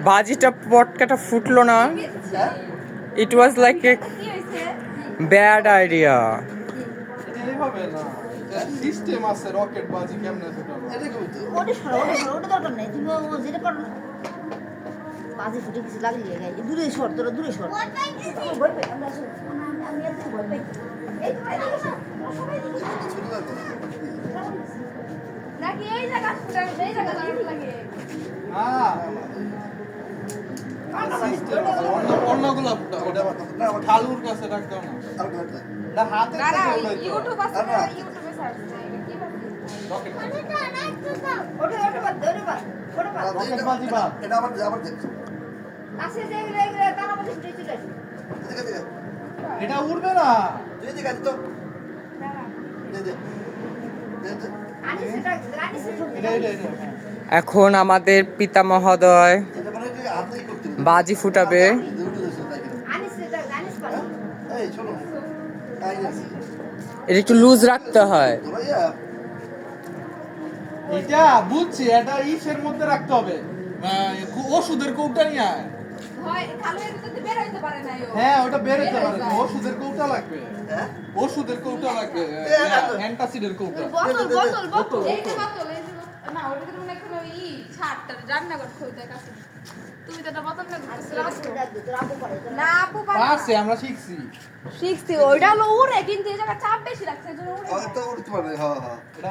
বাজিটা পটকাটা ফুটলো না। It was like a bad idea. এইভাবে না, সিস্টেম আছে রকেট বাজি কেমনে ফুটানো। ওটা দরকার নেই, তুমি যেটা পারো না বাজি ফুটে কিছু লাগলে দূরে সর, তোরা দূরে সর। ভয় পাই আমরা, আমি এত ভয় পাই। এই তো নাকি এই জায়গা ফুটানো, এই জায়গা লাগে না সিস্টেম আছে, অন্যগুলা ফুটা। ওটা ঠালুর কাছে রাখতাম না, না হাতে ইউটিউব আছে, ইউটিউবে সার্চ দেয় কি ভাবে রকেট ওটা বাদ দে, ওটা বাদ রকেট বাজি বাদ। এটা আবার দেখ আসে যে এগুলো তারা মধ্যে ফুটে চলে আসে। এটা উড়বে না। তুই দিকে তো দে দে দে এটা এখন আমাদের পিতা মহোদয় এটা মানে তুই হাতেই করতে বাজি ফুটাবে। এই চলো এটা একটু লুজ রাখতে হয়। ভাইয়া এটা বুঝছি, এটা ইসের মধ্যে রাখতে হবে, ওষুধের কৌটা নিয়ে আয়। হয় খালো এর ভিতর বের হইতে পারে না ও। হ্যাঁ ওটা বেরোতে পারে না, ওষুধের কৌটা লাগবে, হ্যাঁ ওষুধের কৌটা লাগবে, অ্যান্টাসিডের কৌটা। বোতল এই যে বোতল, এই যে না ওটা তো মনে করে ওই ছাড়টা রান্না করতে হইতে কাছে। তুমি তো এটা বোতল না না আপু পারে না। পারছে, আমরা শিখছি। শিখছি ওইটা হলো উড়ে, কিন্তু এই জায়গা চাপ বেশি লাগছে এজন্য উড়ে যায়। তো উঠতে পারে হ্যাঁ হ্যাঁ এটা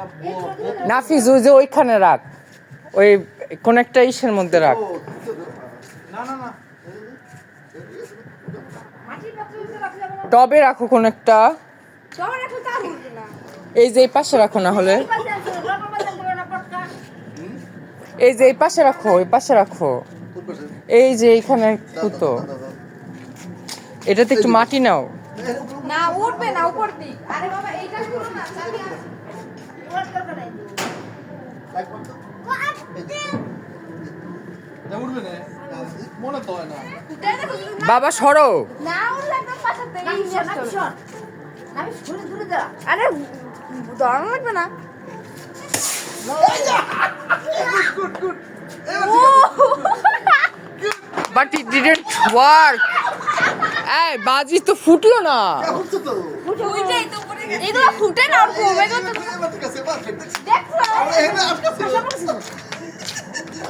নাফিস ওই যে ওইখানে রাখ, ওই কোন একটা ইসের মধ্যে রাখ। না না না, মাটির পাত্রের ভিতরে রাখলে যাবে না। টবে রাখো কোন একটা, শহরে এখন তা উড়বে না। এই যে এই পাশে রাখো, না হলে এই যে এই পাশে রাখো, এই পাশে রাখো, এই যে এইখানে ফুটো। এটাতে একটু মাটি নাও। না উঠবে না উপর দিক। আরে বাবা এইটা পুরো না চাবি আছে। এটা উঠবে না, মনে তো হয় না। উঠে দেখো যদি না বাবা সরো। না উঠলে একদম পাশাতে এই নিয়ে আমি শুনে দূরে দাঁড়া। আরে দাঁড়ানো লাগবে না। But it didn't work. এই বাজি তো ফুটলো না। উঠছে তো উঠেই তো পড়ে গেছে। এগুলো ফুটে না আর কমে গেছে। এবার ঠিক আছে পারফেক্ট দেখছো? এখানে আটকা ছিল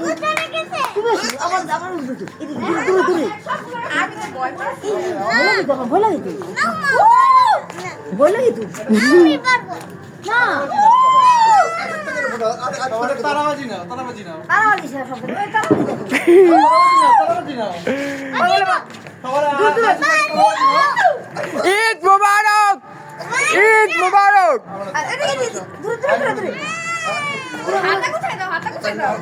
উঠে গেছে। তুমি আসো, আবার উঠবে তো। এদিকে দূরে দূরে। আমি তো ভয় পাচ্ছি। ভয় লাগে তো। ভয় লাগে তো। আমি পারবো। না। তারপরে তারাবাজি নাও, তারাবাজি নাও, আর আমার দিশা সব। এই তারা তারাবাজি নাও। ঈদ মুবারক, ঈদ মুবারক। দূরে দূরে। হাতটা কোথায় দাও? হাতটা কোথায় দাও?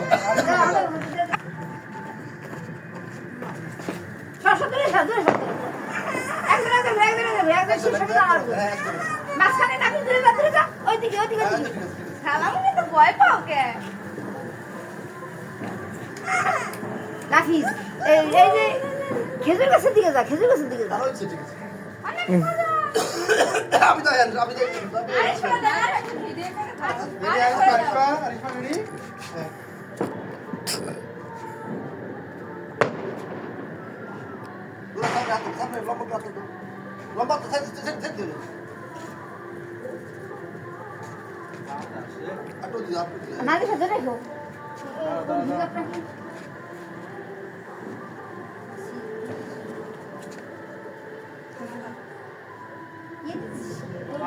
সব দূরে সব দূরে সব। একদম শেষ মাঝখানে নাকি দূরে যা। ওইদিকে। খালা মনে তো ভয় পাও কে? নাফিস এই যে খেজুর গাছের দিকে যা, খেজুর গাছের দিকে যা। হচ্ছে ঠিক আছে অনেক মজা। আমি তো আমি আরে শোনা না, ভিডিও করে থাক। রেডি আরে আছে শোনা না। আরিফা? আরিফা রেডি? লম্বা তো সাইড দিল আটো দিও নাকি সাথে রেখো।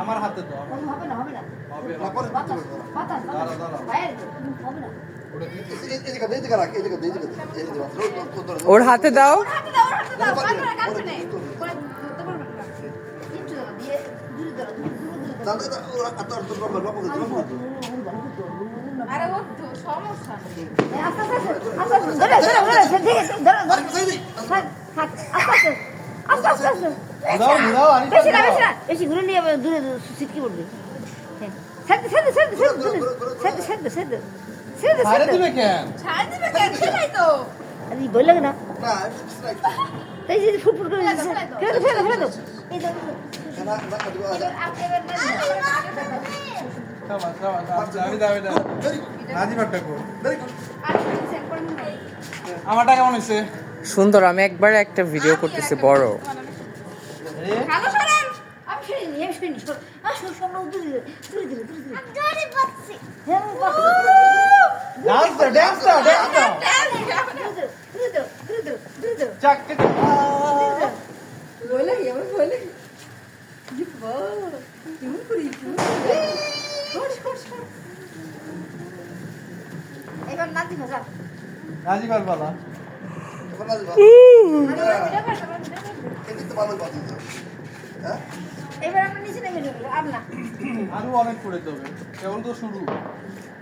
আমার হাতে দাও। হবে না হবে না পরে বাতাস দাঁড়াও, দাঁড়াও। বাইরে হবে না। ওটা দিতে এদিকে রাখ এদিকে ওর হাতে দাও। হাতে দাও, হাতে দাও। বাজারে কাছে নেই। করে ধরতে পারবে না। কিচ্ছু না, দিয়ে দূরে দাঁড়া। আরে ও তো সমস্যা নেই। আস্তে ধরে আস্তে। দাও দাও আরিফা দাও। বেশি ঘুরে নিয়ে দূরে সিটকি পড়বে। বাইরে দিবে কেন? ছাড় দিবে কেন? ছেলাই তো। আরে ভয় লাগে না? না তাই যে ফুটফুট করে দিচ্ছে। ফেলে দাও। এই দাও। এবার আগে শাবাশ শাবাশ দাবি ভেরি গুড রাজীবারটা কো ভেরি গুড আর সেন্ড করে নাই আমারটা কেমন হইছে সুন্দর। আমি একবারে একটা ভিডিও করতেছি বড়। রে ভালো সরেন আমি শুনি সব দূরে আমি জোরে বলছি হ্যাঁ ডান্স দাও দূরে চাক বলে আমার বলে জিপা কেমন করি এবার নাতি ভাষা রাজীবার বলা এখন না যাবা এদিক তো ভালো কথা হ্যাঁ এবার আমরা নিচে নেমে যাবো আর না আরো অনেক পড়ে যাবে কেবল তো শুরু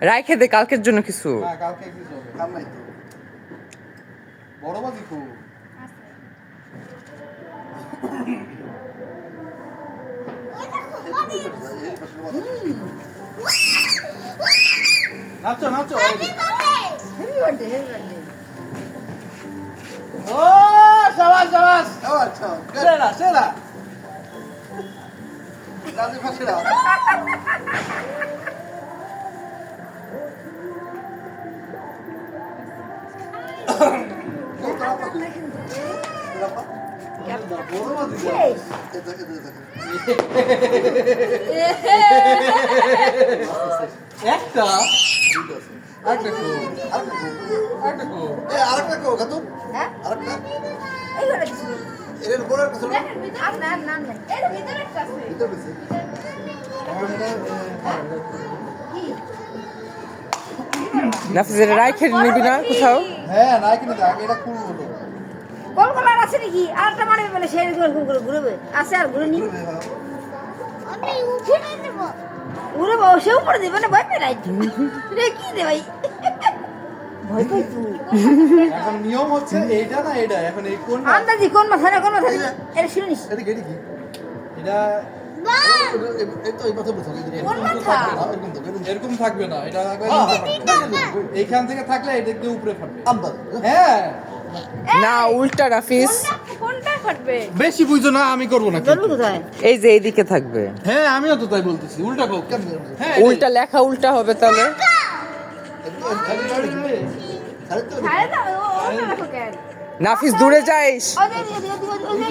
রাইখে দে কালকের জন্য কিছু। হ্যাঁ কালকে কি হবে কাম নাই তো বড় বাজি খুব নাচো নাচো হেভি বার্থডে ও শাবাশ শাবাশ আচ্ছা সেরা সেরা রাজি ফাঁসিরা বড় বাজি একটা আরেকটা কো আরেকটা কো আরেকটা কো খাতুন হ্যাঁ আরেকটা এইবার কিছু এর বড় কিছু দেখেন ভিতরে আর না না না এর ভিতরে একটা আছে ভিতর বেশি কি নাফিস এটা রাইখে নিবি না কোথাও? হ্যাঁ নাই কিনে আগে এটা খুলবো তো কোন কলার আছে নাকি আরেকটা মারবে বলে সেই করে ঘুরবে আছে আর ঘুরে নি আমি উপরে দেব ঘুরে বসে উপরে দেবে না ভয় পেয়ে নাই রে কি দে ভাই ভয় পাই তুই এখন নিয়ম হচ্ছে এইটা না এটা এখন এই কোন আন্দাজি কোন মাথা না কোন মাথা এটা শুনিস এদিকে এদিকে এটা এই তো এই কথা বলছো কোন মাথা এরকম তো এরকম এরকম থাকবে না এটা থাকবে এইখান থেকে থাকলে এটা দিয়ে উপরে ফাটবে আম্বাল হ্যাঁ না উল্টা নাফিস। কোনটা ফাটবে বেশি বুঝো না আমি করবো না ধরবি কোথায় এই যে এইদিকে থাকবে। হ্যাঁ আমিও তো তাই বলতেছি উল্টা কও হ্যাঁ উল্টা লেখা উল্টা হবে তাহলে। ছাড়ে দাও ওটা রাখো কেন নাফিস দূরে যাইস, ওই যে ওই যে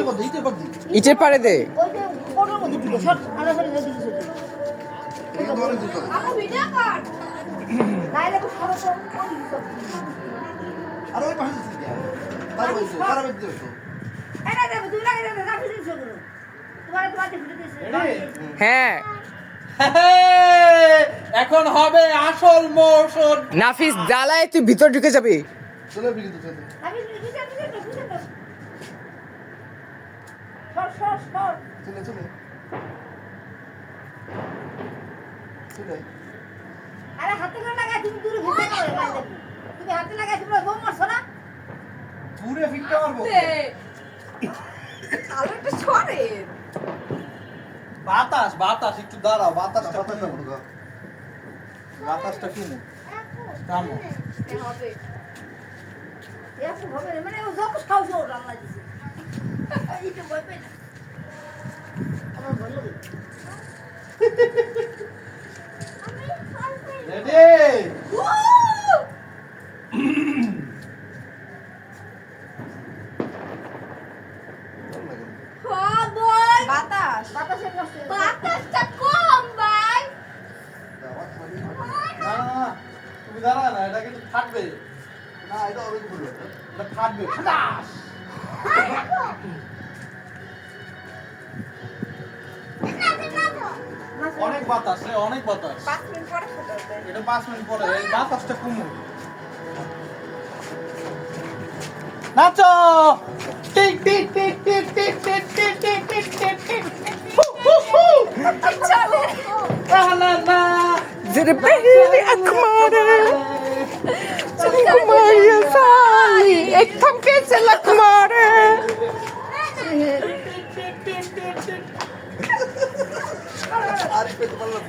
ইটের পারে দে। ওই যে কোনের মধ্যে ঢুকে শট আলো করে দিকে শুধু আমার ভিডিও কর নাইলে তো সরো তো কোন দিকে আর ওই পাশে দিকে তার ওই তো খারাপ দিতে তো এটা দেব তুই লাগে দেব রাখি দিছ করো তোমার ভিডিও দিছে হ্যাঁ এখন হবে আসল মোশন নাফিস জ্বালায় তুই ভিতর ঢুকে যাবি। চলে বিলি তো চলে আমি দিছে সর চলে চলে চলে আরে হাতে করে লাগাই তুমি দূরে ভিতরে করে লাগাই দেব তুমি হাতে লাগাই তুমি বোম মারছো না পুরে ফিটটা মারবো আলোটা ছড়ে বাতাস বাতাস একটু দাঁড়াও বাতাসটা পাতা না বাতাসটা কিনে থামো হবে এরকম হবে না, মানে ও যত সাহস ও রান্না দিছে এইটা ভয় পাই না আমার ভয় লাগে রেডি বাতাস বাতাসের কষ্ট বাতাসটা কম ভাই না তুমি দাঁড়া না এটা কিন্তু ফাটবে না এটা অনেক বড় এটা ফাটবে ফাটাস অনেক বাতাস রে অনেক বাতাস 5 মিনিট পরে ফুটাবে এটা 5 মিনিট পরে এই বাতাসটা কমু নাচো টিক টিক টিক টিক টিক টিক টিক টিক টিক টিক টিক চলে না না যেটা পেহলি আকমারে কুমারিয়া সালি এক থমকে সে লকমারে। আর পেতে পারলাম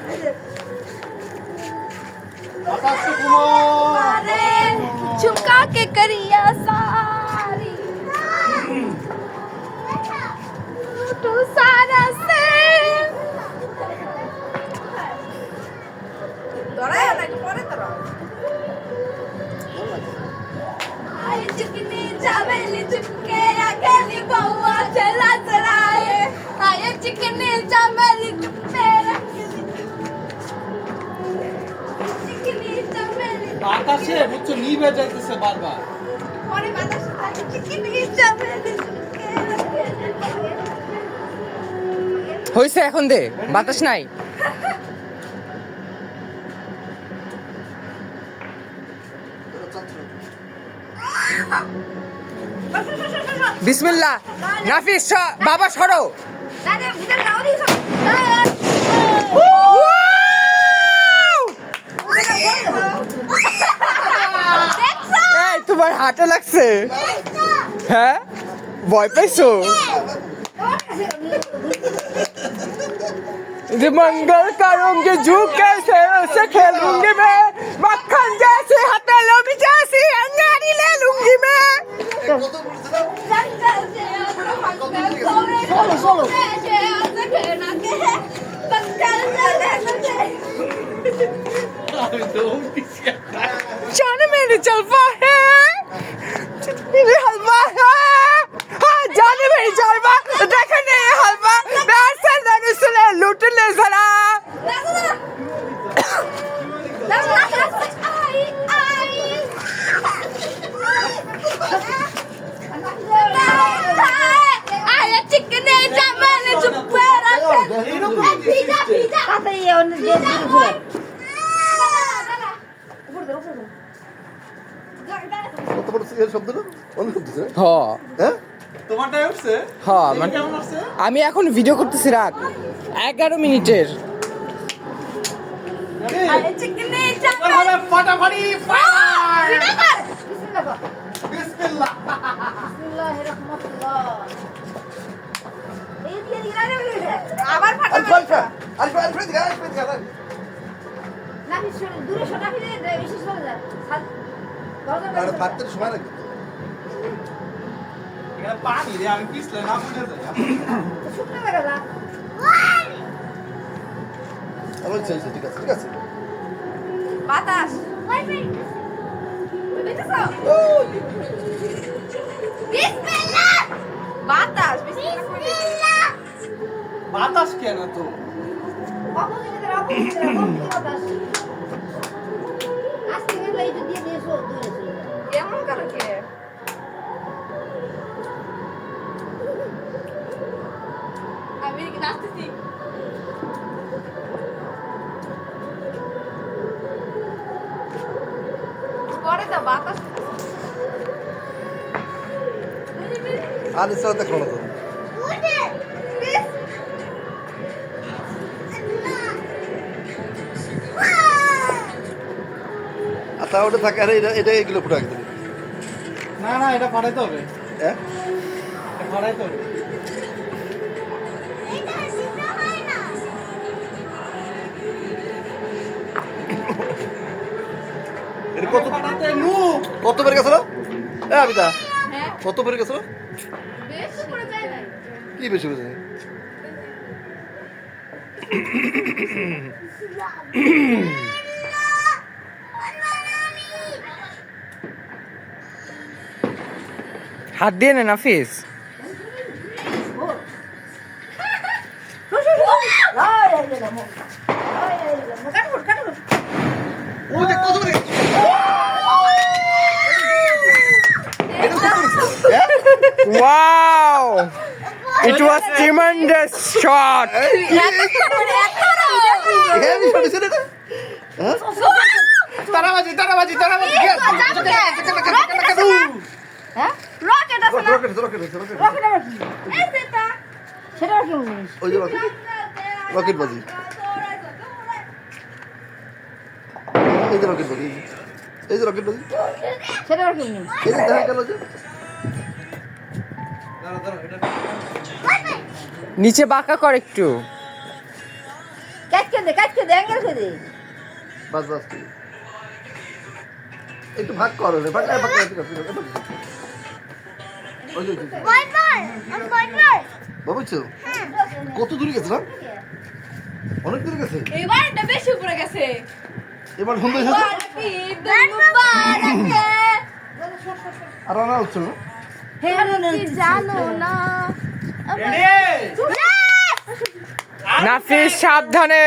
বাতাসটা কমো अरे झुका के करिया सारी तू सारा से বাতাসে বুঝছো নিভে যাইতেছে বারবার। পরে বাতাস থাকে চিকেন যাবে হয়েছে এখন দে, বাতাস নাই। বিসমিল্লাহ। নাফিস বাবা সরো। দাদা ভিতরে যাও দিছো এই তোমার হাতে লাগছে? হ্যাঁ, ভয় পাইছো? যে मंगल करूंगी झुक कैसे उसे खेलूंगी मैं मक्खन जैसे हथेलियों में जैसी अंगारी ले लूंगी मैं। जान मेरी जलवा है, मेरी हलवा है, हाँ जान मेरी जलवा, देखो नहीं हलवा, मैं से लूट ले जरा। কত বড় এর শব্দ না? অনেক শব্দ আছে। হ্যাঁ হ্যাঁ? তোমারটাই উঠছে? হ্যাঁ, দেখি কেমন উঠছে? আমি এখন ভিডিও করতেছি, রাত 11 মিনিটের। তাহলে ফাটাফাটি ফায়ার! বিসমিল্লাহ। আবার ফাটা আলফা আলফা আলফা দিগা আলফা দিগা। না দূরে সটা ফিরে বেশি সরে যায় আর ভাতের সময় লাগে। এখানে পানি রে, আমি পিছলে না বুঝে যাই। শুকনো করে যা আমার চাই ঠিক আছে ঠিক আছে। বাতাস দেখেছো? বিসমিল্লাহ বাতাস বিসমিল্লাহ বাতাস কেন তো? অপোজিটে অপোজিটে বাতাস আজকে গেলে এই দিয়ে দিয়েছো দূরে চলে যায় এমন করে কে আমি কি নাচতেছি পরে তো বাতাস আর ইসরা দেখো না তো। আচ্ছা ওটা থাকে আরে এটা এটা এগুলো ফুটা আগে দেবে। না না, এটা ফাটাইতে হবে। হ্যাঁ? এটা ফাটাইতে হবে। এটা কত ফাটাইতে নু। কত বের গেছিল? হ্যাঁ আবিদা হ্যাঁ কত বের গেছিল? বেশ করে যায় না কি বেশি বেশি? হাত দিয়ে নে নাফিস। ও দেখ কত বের গেছে। এটা কত বের গেছে? হ্যাঁ? Wow! It was tremendous shot. হ্যাঁ আমি শুনেছি এটা। হ্যাঁ? তারাবাজি তারাবাজি তারাবাজি। হ্যাঁ রকেট আছে না রকেট রকেট রকেট। রকেট আবার কি এই সেটা সেটা আবার কি জিনিস ওই যে রকেট রকেট বাজি। এই যে রকেট বাজি। এই যে রকেট বাজি। সেটা আবার কি জিনিস এই যে দেখা গেল যে দাঁড়া দাঁড়া, এটা নিচে বাঁকা কর একটু। কাটকে দে অ্যাঙ্গেল করে দে বাস বাস। একটু ভাগ করো রে, ভাগ ভাগ ঠিক আছে। ওই যে বাবুছো কত দূরে গেছে না? অনেক দূরে গেছে। এবার এটা বেশি উপরে গেছে এবার সুন্দর এসেছে। আর আনা হচ্ছে না। জানো না নাফিস সাবধানে।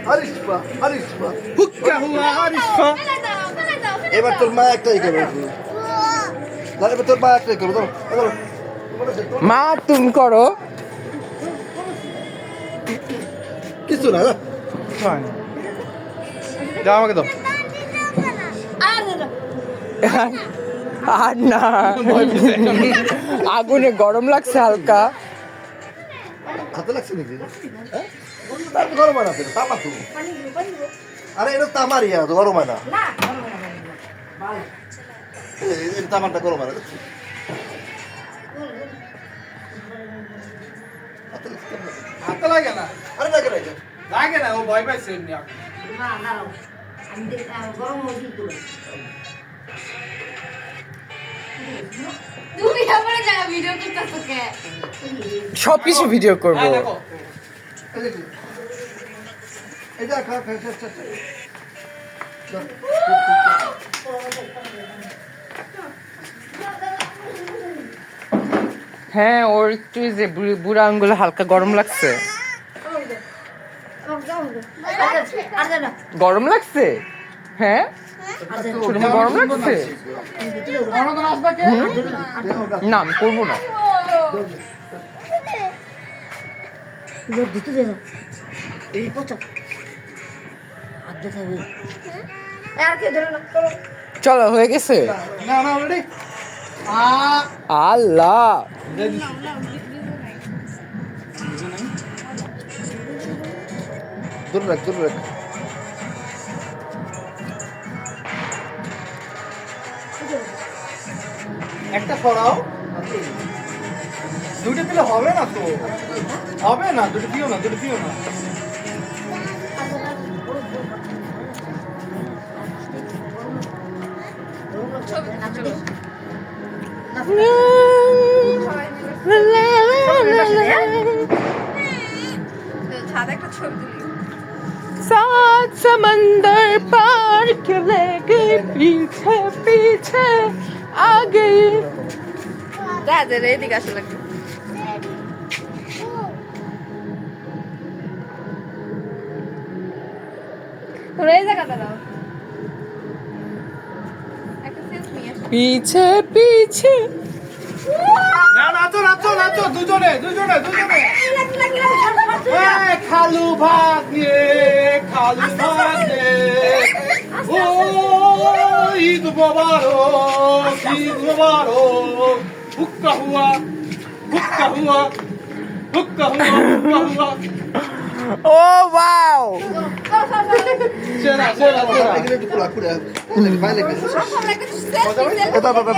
আরিশপা আরিশপা হুক্কা হুয়া আরিশপা ফেলে দাও ফেলে দাও ফেলে এবার দাও। তোর মা একটাই করবে না এবার তোর মা একটাই করবে ধরো মা তুমি করো। কিছু না না যাও আমাকে দাও আর দে দাও। আর না, আগুনে গরম লাগছে হালকা। হাতে লাগছে নাকি হ্যাঁ তার গরম হয় না তো, তামা তো পানি দিও, পানি দিও। আরে এটা তামারই তো গরম হয় না না এই তামারটা গরম হয় না হাতে লাগছে না। হাতে লাগে না আরে লাগে না এটা। লাগে না ও ভয় পাইছে এমনি না না আমি গরম হয়ে দিই তুমি আমার জায়গা ভিডিও করতেছো কে? সবকিছু ভিডিও করবো। হ্যাঁ, দেখো এই দেখো। এটা খা খা খা খা, খা। হ্যাঁ, ওর একটু এই যে বুড়া আঙ্গুলে হালকা গরম লাগছে। আর দে না গরম লাগছে? হ্যাঁ, ছোট মা, গরম লাগছে? রমাদান আসবে কে না, আমি করবো না। লোক দিতে দে না এই পচা আর দে থাকবে আর কে ধরে না চলো চলো, হয়ে গেছে। না না অলরেডি আল্লাহ, দূরে রাখ দূরে রাখ একটা সরাও দুটো দিলে হবে না তো হবে না দুটো দিও না দুটো দিও না ছাদে একটা ছবি তুলি। सात समंदर पार के ले गई पीछे पीछे आ गई। রাজের এদিকে আসে লাগবে। তোরা এই জায়গাটা দাও। একটা selfie নিয়ে আসো। पीछे पीछे না নাচো নাচো নাচো দুজনে দুজনে দুজনে খালু ভাত নিয়ে খালু ভাত নিয়ে ও ঈদ মোবারক ঈদ মোবারক হুক্কা হুয়া হুক্কা হুয়া হুক্কা হুয়া হুক্কা হুয়া Oh wow! সেরা সেরা সেরা এখানে একটু খোলা খুলে বাইরে গেছে সব একটা selfie, selfie। বাবা বাবা